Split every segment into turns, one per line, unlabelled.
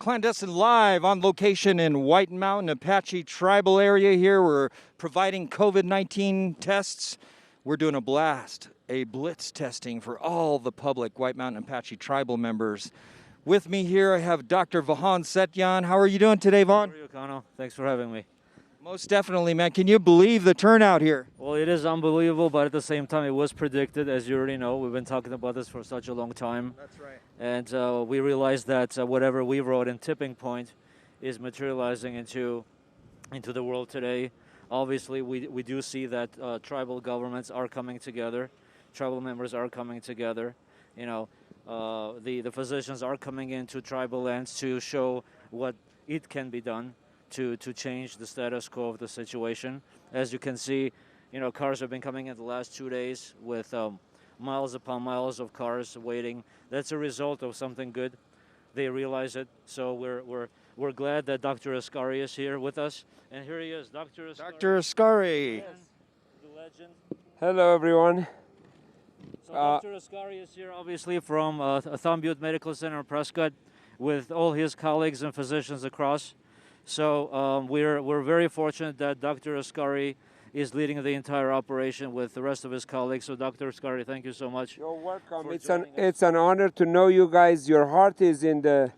Clandestine live on location in White Mountain Apache tribal area here. We're providing COVID-19 tests. We're doing a blitz testing for all the public White Mountain Apache tribal members. With me here, I have Dr. Vahan Setyan. How are you doing today, Vaughn?
How are you, Kano? Thanks for having me.
Most definitely, man. Can you believe the turnout here?
Well, it is unbelievable, but at the same time, it was predicted, as you already know. We've been talking about this for such a long time.
That's right.
And we realized that whatever we wrote in Tipping Point is materializing into the world today. Obviously, we do see that tribal governments are coming together. Tribal members are coming together. You know, the physicians are coming into tribal lands to show what it can be done to change the status quo of the situation. As you can see, you know, cars have been coming in the last 2 days with miles upon miles of cars waiting. That's a result of something good. They realize it. So we're glad that Dr. Ascari is here with us. And here he is, Dr. Ascari.
Dr. Ascari.
Yes, the legend.
Hello, everyone.
So Dr. Ascari is here, obviously, from Thumb Butte Medical Center in Prescott with all his colleagues and physicians across. So we're very fortunate that Dr. Ascari is leading the entire operation with the rest of his colleagues. So Dr. Ascari, thank you so much.
You're welcome.
It's
It's an honor to know you guys. Your heart is in the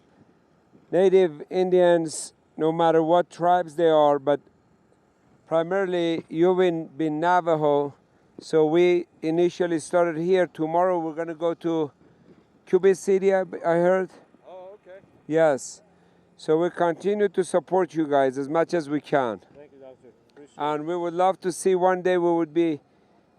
Native Indians, no matter what tribes they are, but primarily you've been Navajo. So we initially started here. Tomorrow we're going to go to Cuba City, I heard.
Oh, okay.
Yes. So we continue to support you guys as much as we can.
Thank you, Doctor. Appreciate
And we would love to see one day we would be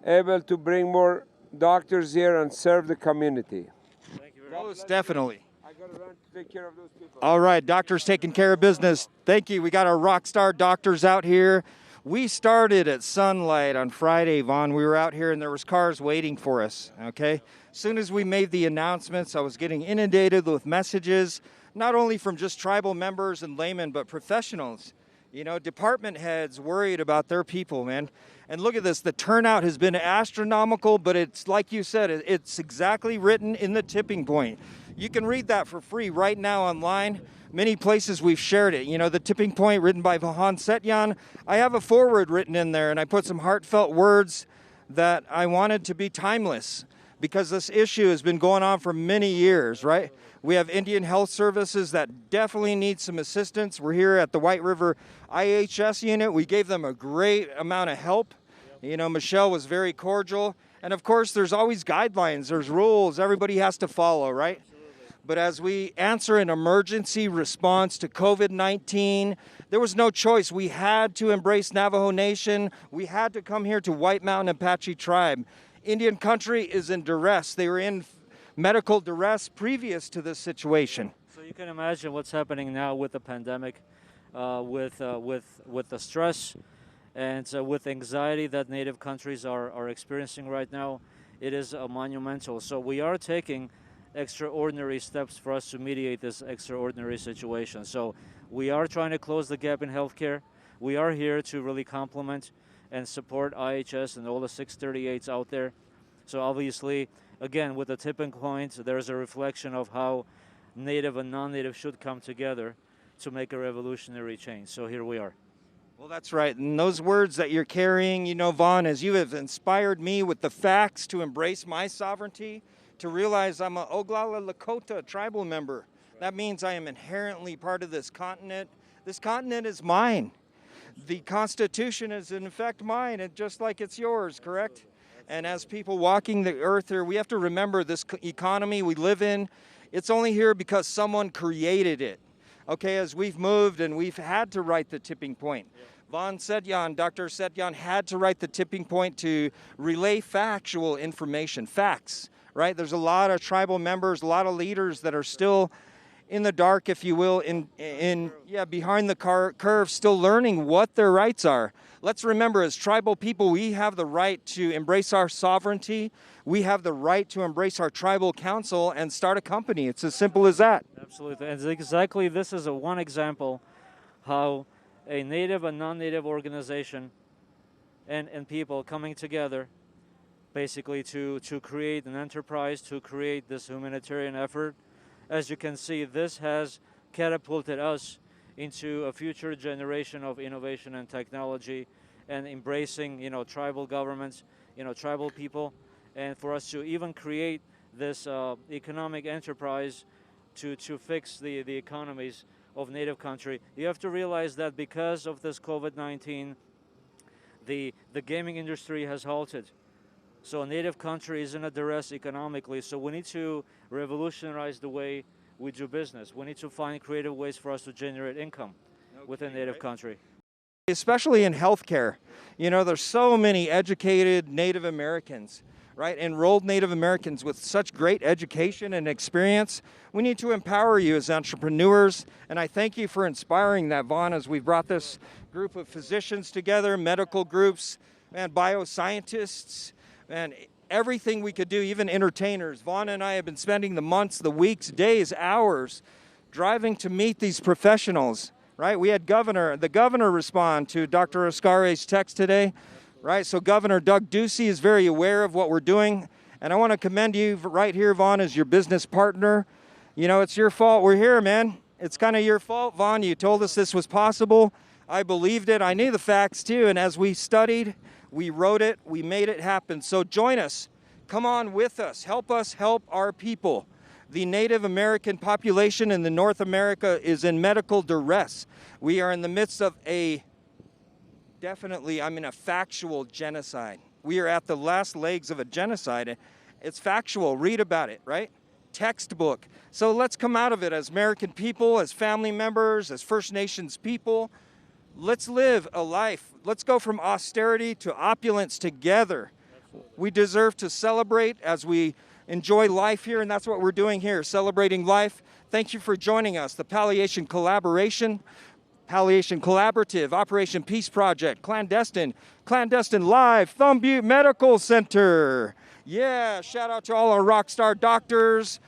able to bring more doctors here and serve the community.
it. Thank you very much.
Most definitely.
I got to run to take care of those people.
All right, doctors taking care of business. Thank you. We got our rock star doctors out here. We started at sunlight on Friday, Vaughn. We were out here and there was cars waiting for us, okay? As soon as we made the announcements, I was getting inundated with messages, not only from just tribal members and laymen, but professionals. You know, department heads worried about their people, man. And look at this, the turnout has been astronomical, but it's like you said, it's exactly written in the tipping point. You can read that for free right now online. Many places we've shared it. You know, the tipping point written by Vahan Setyan. I have a foreword written in there and I put some heartfelt words that I wanted to be timeless because this issue has been going on for many years, right? We have Indian Health Services that definitely need some assistance. We're here at the White River IHS unit. We gave them a great amount of help. You know, Michelle was very cordial. And of course, there's always guidelines, there's rules everybody has to follow, right? But as we answer an emergency response to COVID-19, there was no choice. We had to embrace Navajo Nation. We had to come here to White Mountain Apache Tribe. Indian country is in duress. They were in medical duress previous to this situation.
So you can imagine what's happening now with the pandemic, with the stress and with anxiety that Native countries are experiencing right now. It is monumental. So we are taking extraordinary steps for us to mediate this extraordinary situation. So we are trying to close the gap in healthcare. We are here to really complement and support IHS and all the 638s out there. So obviously, again, with the tipping point, there's a reflection of how Native and non-Native should come together to make a revolutionary change. So here we are.
Well, that's right. And those words that you're carrying, you know, Vaughn, as you have inspired me with the facts to embrace my sovereignty, to realize I'm an Oglala Lakota tribal member. That means I am inherently part of this continent. This continent is mine. The Constitution is in effect mine, and just like it's yours, correct? And as people walking the earth here, we have to remember this economy we live in, it's only here because someone created it. Okay, as we've moved and we've had to write the tipping point. Vahan Setyan, Dr. Setyan had to write the tipping point to relay factual information, facts, right? There's a lot of tribal members, a lot of leaders that are still in the dark, if you will, behind the curve, still learning what their rights are. Let's remember, as tribal people, we have the right to embrace our sovereignty. We have the right to embrace our tribal council and start a company. It's as simple as that.
Absolutely. And exactly this is one example how a Native and non-Native organization and people coming together basically to create an enterprise, to create this humanitarian effort. As you can see, this has catapulted us into a future generation of innovation and technology, and embracing, tribal governments, tribal people, and for us to even create this economic enterprise to fix the economies of native country. You have to realize that because of this COVID-19, the gaming industry has halted. So native country is in a duress economically. So we need to revolutionize the way we do business. We need to find creative ways for us to generate income within native country.
Especially in healthcare. There's so many educated Native Americans, right? Enrolled Native Americans with such great education and experience. We need to empower you as entrepreneurs, and I thank you for inspiring that, Vaughn, as we brought this group of physicians together, medical groups, and bioscientists, and everything we could do, even entertainers. Vaughn and I have been spending the months, the weeks, days, hours driving to meet these professionals, right? We had the governor respond to Dr. Oscare's text today, right? So Governor Doug Ducey is very aware of what we're doing, and I want to commend you right here, Vaughn, as your business partner. It's your fault we're here, man. It's kind of your fault, Vaughn. You told us this was possible. I believed it. I knew the facts too, and as we studied, we wrote it, we made it happen. So join us. Come on with us. Help us help our people. The Native American population in the North America is in medical duress. We are in the midst of a factual genocide. We are at the last legs of a genocide. It's factual. Read about it, right? Textbook. So let's come out of it as American people, as family members, as First Nations people. Let's live a life. Let's go from austerity to opulence together. Absolutely. We deserve to celebrate as we enjoy life here, and that's what we're doing here, celebrating life. Thank you for joining us. The Palliation Collaboration, Palliation Collaborative, Operation Peace Project, Clandestine Live, Thumb Butte Medical Center. Yeah, shout out to all our rock star doctors,